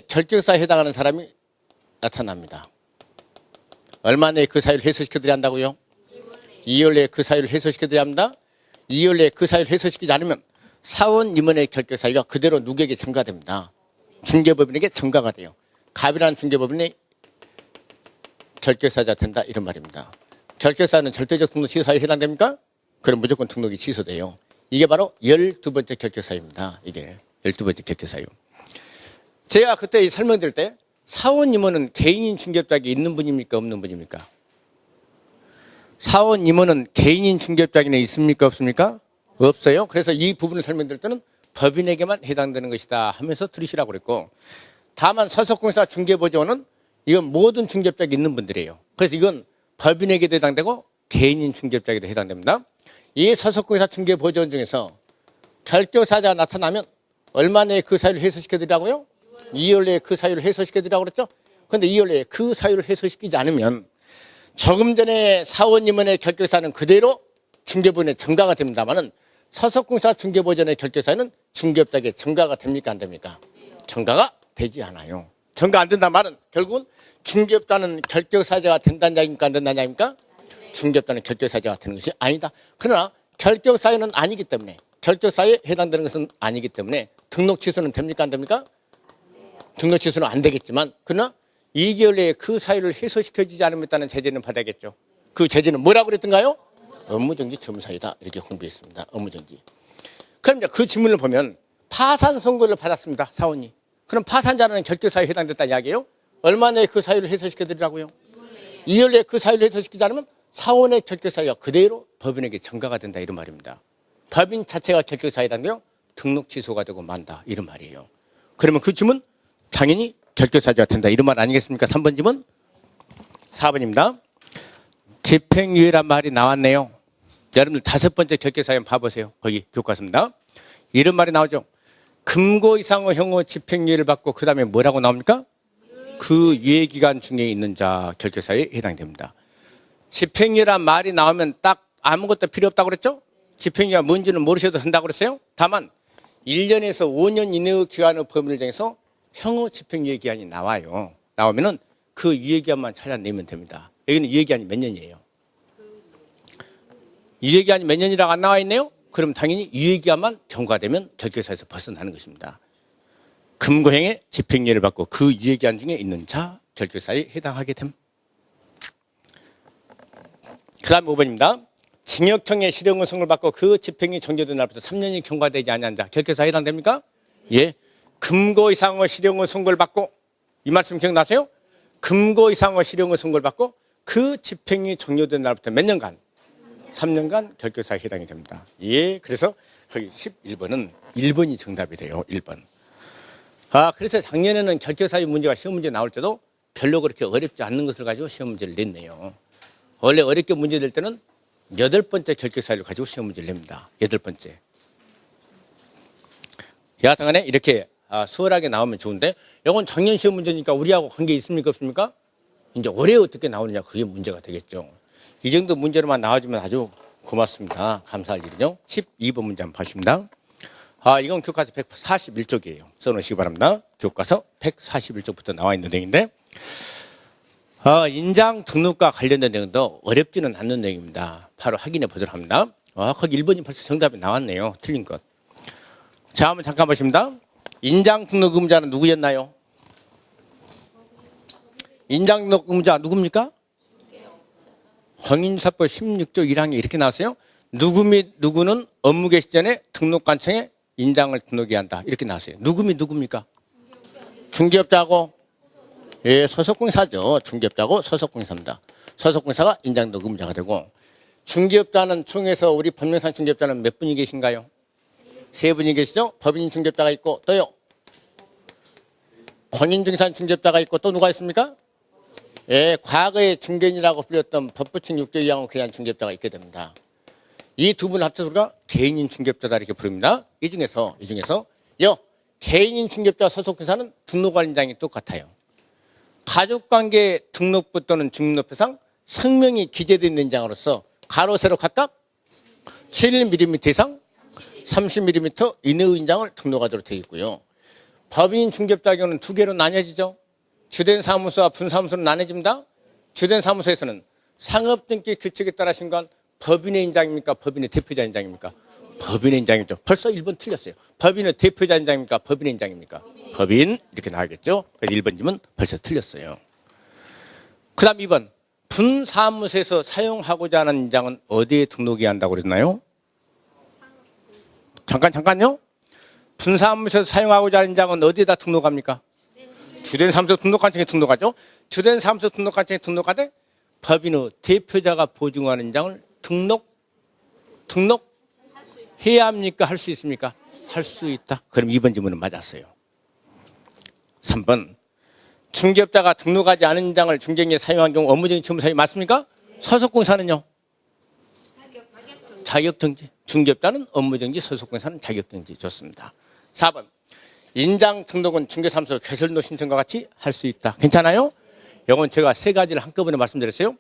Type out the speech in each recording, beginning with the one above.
결격사에 해당하는 사람이 나타납니다. 얼마 내에 그 사유를 해소시켜드려야 한다고요? 2월 내에 그 사유를 해소시켜드려야 합니다. 2월 내에 그 사유를 해소시키지 않으면 사원 임원의 결격 사유가 그대로 누구에게 전가됩니다. 중개법인에게 전가가 돼요. 갑이라는 중개법인이 결격사유가 된다 이런 말입니다. 결격사유는 절대적 등록 취소 사유에 해당됩니까? 그럼 무조건 등록이 취소돼요. 이게 바로 12번째 결격사유입니다. 이게 12번째 결격사유. 제가 그때 설명드릴 때 사원 임원은 개인인 중개업자에게 있는 분입니까? 없는 분입니까? 사원 임원은 개인인 중개업자에게는 있습니까? 없습니까? 없어요. 그래서 이 부분을 설명드릴 때는 법인에게만 해당되는 것이다 하면서 들으시라고 그랬고, 다만 서석공사 중개보조원은 이건 모든 중개업자에게 있는 분들이에요. 그래서 이건 법인에게도 해당되고 개인인 중개업자에게도 해당됩니다. 이 서석공사 중개보조원 중에서 결격사유가 나타나면 얼마 내에 그 사유를 해소시켜드리라고요? 2월 내에 그 사유를 해소시켜드리라고 그랬죠? 그런데 2월 내에 그 사유를 해소시키지 않으면 조금 전에 사원임원의 결격사유는 그대로 중개보원에 전가가 됩니다만은 서석공사 중개보조원의 결격사유는 중개업자에게 전가가 됩니까? 안 됩니까? 전가가 되지 않아요. 전가 안 된다는 말은 결국은 중개업자는 결격사유가 된다는 이야기입니까? 안 된다는 이야기입니까? 중개업자는 결격사유가 되는 것이 아니다. 그러나 결격사유는 아니기 때문에, 결격사유에 해당되는 것은 아니기 때문에 등록 취소는 됩니까? 안 됩니까? 등록 취소는 안 되겠지만, 그러나 2개월 내에 그 사유를 해소시켜주지 않으면 일단은 제재는 받아야겠죠. 그 제재는 뭐라고 그랬던가요? 업무정지 처분사유다. 이렇게 공부했습니다. 업무정지. 그럼 이제 그 질문을 보면 파산 선고를 받았습니다. 사원이. 그럼 파산자는 결격사유에 해당됐다는 이야기예요? 얼마 내에 그 사유를 해소시켜드리라고요? 2월 내에 그 사유를 해소시키지 않으면 사원의 결격사유가 그대로 법인에게 전가가 된다 이런 말입니다. 법인 자체가 결격사유라며 등록 취소가 되고 만다 이런 말이에요. 그러면 그 질문 당연히 결격사유가 된다 이런 말 아니겠습니까? 3번 질문. 4번입니다. 집행유예란 말이 나왔네요. 여러분들 5번째 결격사유 봐보세요. 거기 교과서입니다. 이런 말이 나오죠. 금고 이상의 형의 집행유예를 받고 그 다음에 뭐라고 나옵니까? 그 유예기간 중에 있는 자 결격사유에 해당이 됩니다. 집행유예란 말이 나오면 딱 아무것도 필요 없다고 그랬죠? 집행유예가 뭔지는 모르셔도 된다고 그랬어요? 다만 1년에서 5년 이내의 기간의 범위를 정해서 형의 집행유예 기한이 나와요. 나오면은 그 유예기한만 찾아내면 됩니다. 여기는 유예기한이 몇 년이에요? 유예기한이 몇 년이라고 안 나와 있네요? 그럼 당연히 유예기한만 경과되면 결격사유에서 벗어나는 것입니다. 금고행의 집행유예를 받고 그 유예기한 중에 있는 자 결격사유에 해당하게 됨. 그 다음 5번입니다. 징역청의 실형의 선고를 받고 그 집행이 종료된 날부터 3년이 경과되지 아니한 자 결격사유에 해당됩니까? 예. 금고 이상의 실형의 선고를 받고, 이 말씀 기억나세요? 금고 이상의 실형의 선고를 받고 그 집행이 종료된 날부터 몇 년간? 3년간 결격사유에 해당이 됩니다. 예, 그래서 거기 11번은 1번이 정답이 돼요. 1번. 그래서 작년에는 결격사유 문제가 시험 문제 나올 때도 별로 그렇게 어렵지 않는 것을 가지고 시험 문제를 냈네요. 원래 어렵게 문제 낼 때는 8번째 결격사유를 가지고 시험 문제를 냅니다. 8번째. 여하튼간에 이렇게 수월하게 나오면 좋은데, 이건 작년 시험 문제니까 우리하고 관계 있습니까? 없습니까? 이제 올해 어떻게 나오느냐, 그게 문제가 되겠죠. 이 정도 문제로만 나와주면 아주 고맙습니다. 감사할 일이죠. 12번 문제 한번 보십니다. 이건 교과서 141쪽이에요. 써놓으시기 바랍니다. 교과서 141쪽부터 나와 있는 내용인데, 인장 등록과 관련된 내용도 어렵지는 않는 내용입니다. 바로 확인해 보도록 합니다. 거기 1번이 벌써 정답이 나왔네요. 틀린 것. 자, 한번 잠깐 보십니다. 인장 등록 의무자는 누구였나요? 인장 등록 의무자 누굽니까? 공인중개사법 16조 1항에 이렇게 나왔어요. 누구 및 누구는 업무 개시 전에 등록관청에 인장을 등록해야 한다. 이렇게 나왔어요. 누구 및 누굽니까? 중개업자하고, 예, 소속공사죠. 중개업자하고 소속공사입니다. 소속공사가 인장 등록 의무자가 되고, 중개업자는 총에서 우리 법령상 중개업자는 몇 분이 계신가요? 3분이 계시죠? 법인 중개업자가 있고, 또요? 공인중개사 중개업자가 있고, 또 누가 있습니까? 예, 과거에 중개인이라고 불렸던 법부칙 6조 2항을 그냥 중개업자가 있게 됩니다. 이 두 분을 합쳐서 우리가 개인인 중개업자다 이렇게 부릅니다. 이 중에서 개인인 중개업자 소속공사는 등록관리인장이 똑같아요. 가족관계 등록부 또는 중립법상 성명이 기재되어 있는 인장으로서 가로 세로 각각 7mm 이상 30mm 이내의 인장을 등록하도록 되어 있고요. 법인 중개업자 경우는 두 개로 나뉘어지죠. 주된 사무소와 분사무소로 나눠집니다. 주된 사무소에서는 상업등기 규칙에 따라 신고한 법인의 인장입니까? 법인의 대표자 인장입니까? 법인의 인장이죠. 벌써 1번 틀렸어요. 법인의 대표자 인장입니까? 법인의 인장입니까? 법인 이렇게 나오겠죠. 그래서 1번님은 벌써 틀렸어요. 그 다음 2번 분사무소에서 사용하고자 하는 인장은 어디에 등록해야 한다고 그랬나요? 잠깐요. 분사무소에서 사용하고자 하는 인장은 어디에다 등록합니까? 주된 사무소 등록관청에 등록하죠. 주된 사무소 등록관청에 등록하되 법인의 대표자가 보증하는 인장을 등록해야 합니까? 할 수 있습니까? 할 수 있다. 그럼 2번 질문은 맞았어요. 3번 중개업자가 등록하지 않은 인장을 중개행위에 사용한 경우 업무정지 처분 사유 맞습니까? 소속공사는요? 자격정지. 중개업자는 업무정지, 소속공사는 자격정지. 좋습니다. 4번 인장 등록은 중개사무소 개설노 신청과 같이 할 수 있다. 괜찮아요? 이건 제가 세 가지를 한꺼번에 말씀드렸어요.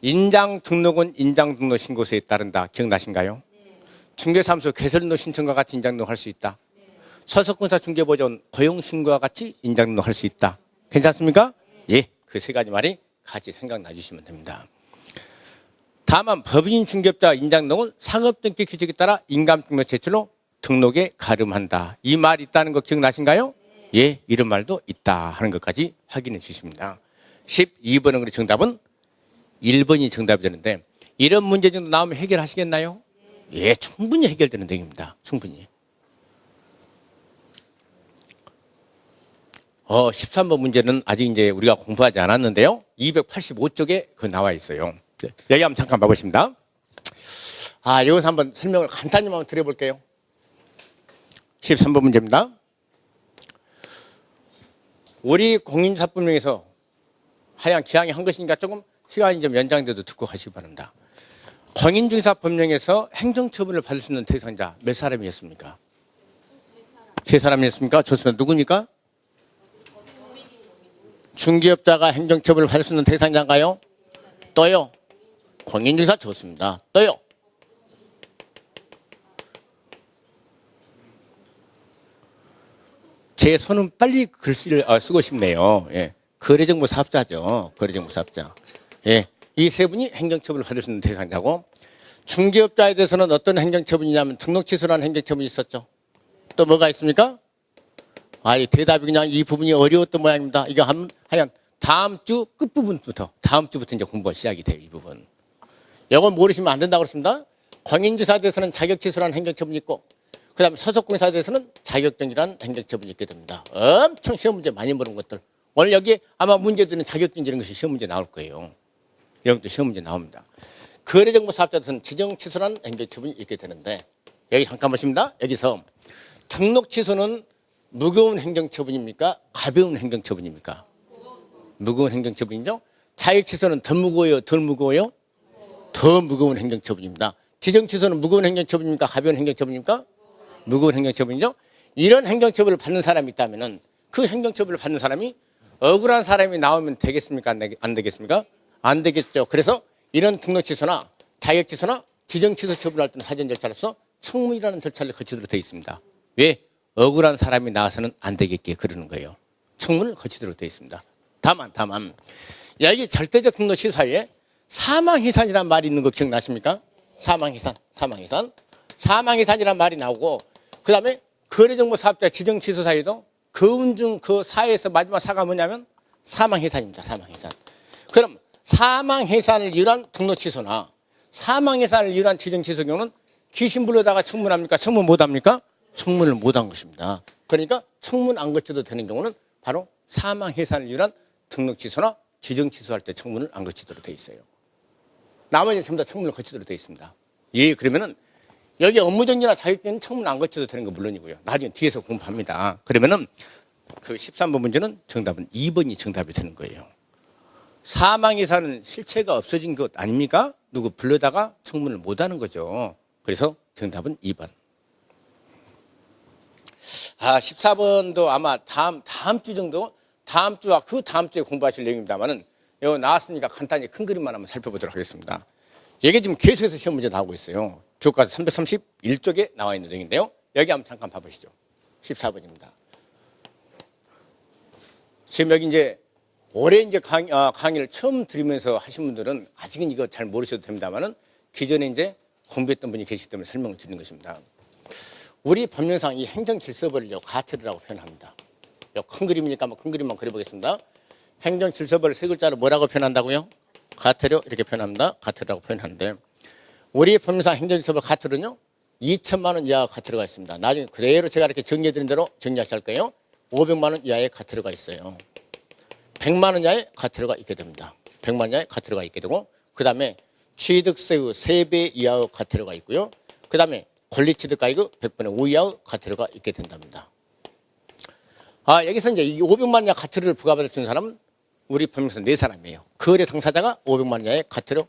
인장 등록은 인장 등록 신고서에 따른다. 기억나신가요? 중개사무소 개설노 신청과 같이 인장 등록할 수 있다. 소속공사 중개보조원 고용신고와 같이 인장 등록할 수 있다. 괜찮습니까? 예, 그 세 가지 말이 같이 생각나 주시면 됩니다. 다만 법인 중개업자 인장 등록은 상업등기 규칙에 따라 인감등록 제출로 등록에 가름한다. 이 말 있다는 거 기억나신가요? 예, 이런 말도 있다 하는 것까지 확인해 주십니다. 12번은 그래 정답은 1번이 정답이 되는데 이런 문제 정도 나오면 해결하시겠나요? 예, 충분히 해결되는 내용입니다. 충분히. 13번 문제는 아직 이제 우리가 공부하지 않았는데요. 285쪽에 그 나와 있어요. 여기 한번 잠깐 봐보십니다. 여기서 한번 설명을 간단히 한번 드려볼게요. 13번 문제입니다. 우리 공인중개사법령에서 하여간 기왕에 한 것이니까 조금 시간이 좀 연장돼도 듣고 가시기 바랍니다. 공인중개사법령에서 행정처분을 받을 수 있는 대상자 몇 사람이었습니까? 세 사람이었습니까? 좋습니다. 누구입니까? 중개업자가 행정처분을 받을 수 있는 대상자인가요? 또요? 공인중개사 좋습니다. 또요? 제 손은 빨리 글씨를 쓰고 싶네요. 예. 거래정보 사업자죠. 거래정보 사업자. 예. 이 세 분이 행정처분을 받을 수 있는 대상자고 중개업자에 대해서는 어떤 행정처분이냐면 등록 취소라는 행정처분이 있었죠. 또 뭐가 있습니까? 이 대답이 그냥 이 부분이 어려웠던 모양입니다. 이거 하여간 다음 주 끝부분부터 다음 주부터 이제 공부가 시작이 돼요. 이 부분. 이걸 모르시면 안 된다고 그랬습니다. 공인중개사에 대해서는 자격 취소라는 행정처분이 있고 그 다음에 소속공사에 대해서는 자격정지라는 행정처분이 있게 됩니다. 엄청 시험 문제 많이 물은 것들. 오늘 여기 아마 문제들은 자격정지 이런 것이 시험 문제 나올 거예요. 이런 것도 시험 문제 나옵니다. 거래정보 사업자들은 지정 취소라는 행정처분이 있게 되는데 여기 잠깐 보십니다. 여기서 등록 취소는 무거운 행정처분입니까? 가벼운 행정처분입니까? 무거운 행정처분이죠. 자격 취소는 더 무거워요? 덜 무거워요? 더 무거운 행정처분입니다. 지정 취소는 무거운 행정처분입니까? 가벼운 행정처분입니까? 무거운 행정처분이죠. 이런 행정처분을 받는 사람이 있다면은 그 행정처분을 받는 사람이 억울한 사람이 나오면 되겠습니까? 안 되겠습니까? 안 되겠죠. 그래서 이런 등록 취소나 자격 취소나 지정 취소 처분할 때는 사전 절차로서 청문이라는 절차를 거치도록 되어 있습니다. 왜? 억울한 사람이 나와서는 안 되겠게 그러는 거예요. 청문을 거치도록 되어 있습니다. 다만 여기 절대적 등록 취소에 사망해산이라는 말이 있는 거 기억나십니까? 사망해산이라는 말이 나오고 그 다음에 거래정보 사업자 지정 취소 사유도 거운중 그 사회에서 마지막 사가 뭐냐면 사망해산입니다. 사망해산. 그럼 사망해산을 이유한 등록 취소나 사망해산을 이유한 지정 취소 경우는 귀신 불러다가 청문합니까? 청문 못합니까? 청문을 못한 것입니다. 그러니까 청문 안 거쳐도 되는 경우는 바로 사망해산을 이유한 등록 취소나 지정 취소할 때 청문을 안 거치도록 되어 있어요. 나머지는 전부 다 청문을 거치도록 되어 있습니다. 예, 그러면은 여기 업무정지나 자격증은 청문 안 거쳐도 되는 거 물론이고요. 나중에 뒤에서 공부합니다. 그러면은 그 13번 문제는 정답은 2번이 정답이 되는 거예요. 사망해산은 실체가 없어진 것 아닙니까? 누구 불러다가 청문을 못 하는 거죠. 그래서 정답은 2번. 14번도 아마 다음 주 정도, 다음 주와 그 다음 주에 공부하실 내용입니다만은 이거 나왔으니까 간단히 큰 그림만 한번 살펴보도록 하겠습니다. 이게 지금 계속해서 시험 문제 나오고 있어요. 교과서 331쪽에 나와 있는 내용인데요. 여기 한번 잠깐 봐보시죠. 14번입니다. 지금 여기 이제 올해 이제 강의를 처음 들으면서 하신 분들은 아직은 이거 잘 모르셔도 됩니다만은 기존에 이제 공부했던 분이 계시기 때문에 설명을 드리는 것입니다. 우리 법령상 이 행정질서벌을요, 가태료라고 표현합니다. 큰 그림이니까 큰 그림만 그려보겠습니다. 행정질서벌을 세 글자로 뭐라고 표현한다고요? 가태료 이렇게 표현합니다. 가태료라고 표현하는데 우리 법령상 행정질서벌 가태료는요 2천만 원 이하 가태료가 있습니다. 나중에 그대로 제가 이렇게 정리해드린 대로 정리하실 거예요. 500만 원 이하의 가태료가 있어요. 100만 원 이하의 가태료가 있게 됩니다. 100만 원 이하의 가태료가 있게 되고 그 다음에 취득세의 3배 이하의 가태료가 있고요. 그 다음에 권리취득가액의 100분의 5 이하의 가태료가 있게 된답니다. 여기서 이제 이 500만 원 이하 가태료를 부과받을 수 있는 사람은 우리 법령상 4사람이에요. 거래 당사자가 500만 원 이하의 가태료